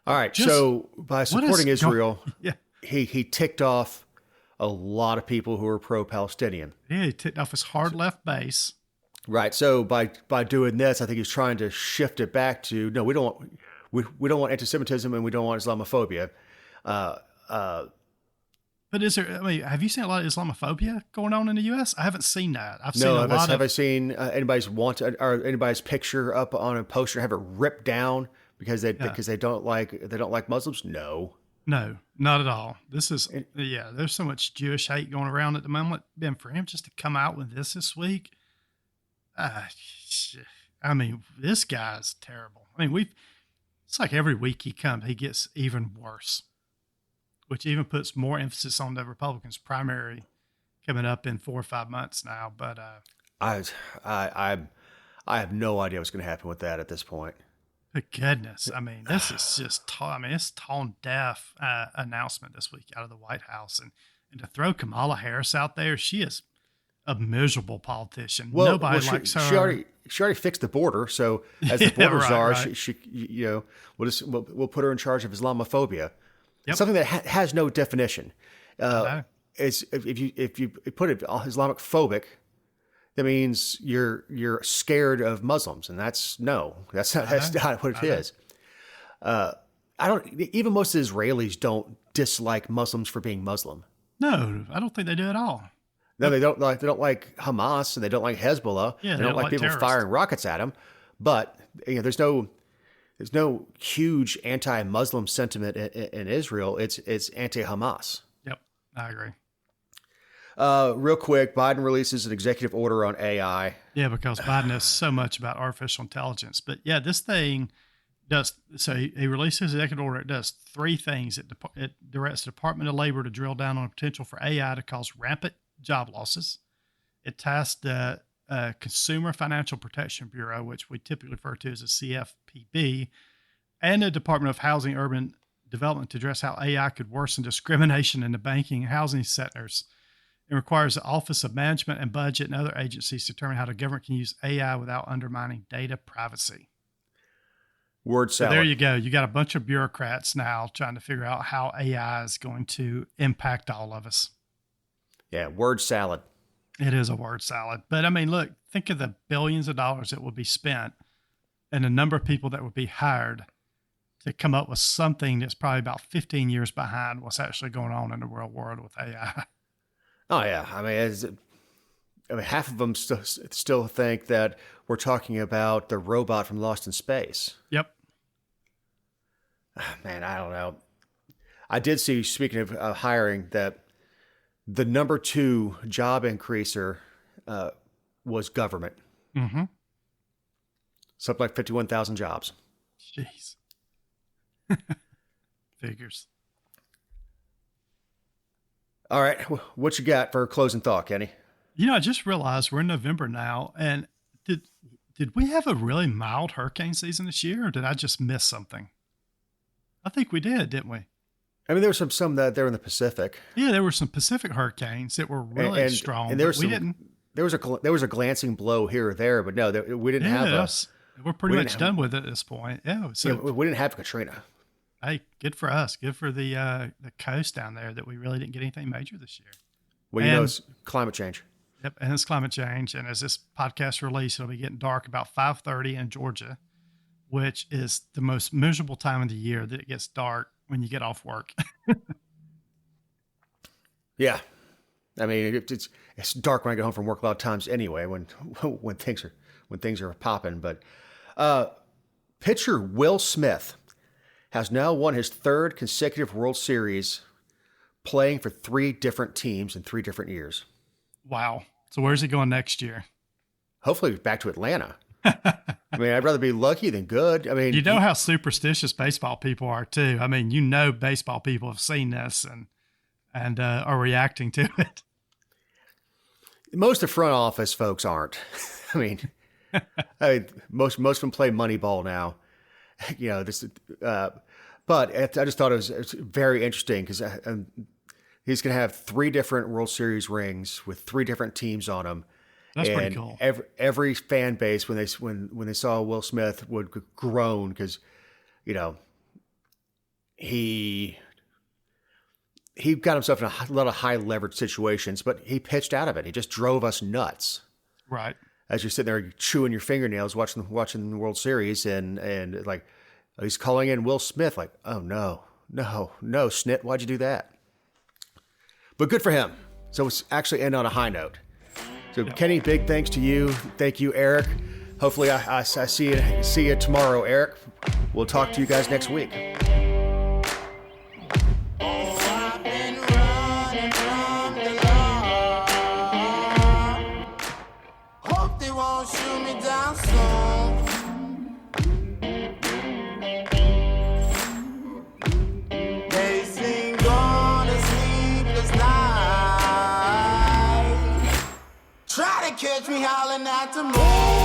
All right. Just So by supporting Israel, yeah. he ticked off a lot of people who are pro-Palestinian. Yeah, he ticked off his hard left base. Right. So by doing this, I think he's trying to shift it back to no, we don't want anti-Semitism and we don't want Islamophobia. But is there? I mean, have you seen a lot of Islamophobia going on in the U.S.? I haven't seen that. I've seen a lot of. Have I seen anybody's picture up on a poster have it ripped down because they don't like Muslims? No, not at all. This is there's so much Jewish hate going around at the moment. Ben, for him just to come out with this week, I mean, this guy's terrible. I mean, it's like every week he gets even worse, which even puts more emphasis on the Republicans' primary coming up in 4 or 5 months now. But I have no idea what's going to happen with that at this point. But goodness, I mean, this is just it's tone deaf announcement this week out of the White House, and to throw Kamala Harris out there, she is a miserable politician. Nobody likes her. She already fixed the border, so as the border czar, right. she we'll put her in charge of Islamophobia. Yep. Something that has no definition. It's if you put it Islamic phobic, that means you're scared of Muslims, and that's not what it is. Even most Israelis don't dislike Muslims for being Muslim. No, I don't think they do at all. No, they don't like Hamas, and they don't like Hezbollah. Yeah, they don't like people terrorists. firing rockets at them. But there's no huge anti-Muslim sentiment in Israel. It's anti-Hamas. Yep, I agree. Real quick, Biden releases an executive order on AI. Yeah, because Biden knows so much about artificial intelligence. But yeah, this thing does. So he releases an executive order. It does 3 things. It directs the Department of Labor to drill down on the potential for AI to cause rampant job losses. It tasked the Consumer Financial Protection Bureau, which we typically refer to as a CFPB, and the Department of Housing and Urban Development to address how AI could worsen discrimination in the banking and housing sectors. It requires the Office of Management and Budget and other agencies to determine how the government can use AI without undermining data privacy. Word salad. So there you go. You got a bunch of bureaucrats now trying to figure out how AI is going to impact all of us. Yeah, word salad. It is a word salad. But I mean, look, think of the billions of dollars that would be spent and the number of people that would be hired to come up with something that's probably about 15 years behind what's actually going on in the real world with AI. Oh yeah, I mean, half of them still think that we're talking about the robot from Lost in Space. Yep. Man, I don't know. I did see, speaking of hiring, that the number 2 job increaser was government. Mm-hmm. Something like 51,000 jobs. Jeez. Figures. All right, what you got for a closing thought, Kenny? I just realized we're in November now, and did we have a really mild hurricane season this year, or did I just miss something? I think we did, didn't we? I mean, there were some that there in the Pacific. Yeah, there were some Pacific hurricanes that were really strong. And we didn't. There was a glancing blow here or there, but no, we didn't have. We're pretty much done with it at this point. Yeah, so we didn't have Katrina. Hey, good for us. Good for the coast down there that we really didn't get anything major this year. Well, it's climate change. Yep, and it's climate change. And as this podcast released, it'll be getting dark about 5:30 in Georgia, which is the most miserable time of the year that it gets dark when you get off work. Yeah, I mean it's dark when I get home from work a lot of times anyway. When things are popping, but pitcher Will Smith has now won his 3rd consecutive World Series, playing for 3 different teams in 3 different years. Wow! So where's he going next year? Hopefully back to Atlanta. I mean, I'd rather be lucky than good. I mean, how superstitious baseball people are too. I mean, baseball people have seen this and are reacting to it. Most of the front office folks aren't. I mean, most of them play Moneyball now. But I just thought it's very interesting because he's going to have 3 different World Series rings with 3 different teams on them. That's and pretty cool. Every fan base when they saw Will Smith would groan because, you know, he got himself in a lot of high leverage situations, but he pitched out of it. He just drove us nuts. Right. As you're sitting there chewing your fingernails, watching the World Series, and like, he's calling in Will Smith, like, oh no, Snit, why'd you do that? But good for him. So it's actually end on a high note. So Kenny, big thanks to you. Thank you, Eric. Hopefully I see you tomorrow, Eric. We'll talk to you guys next week. Catch me howling at the moon.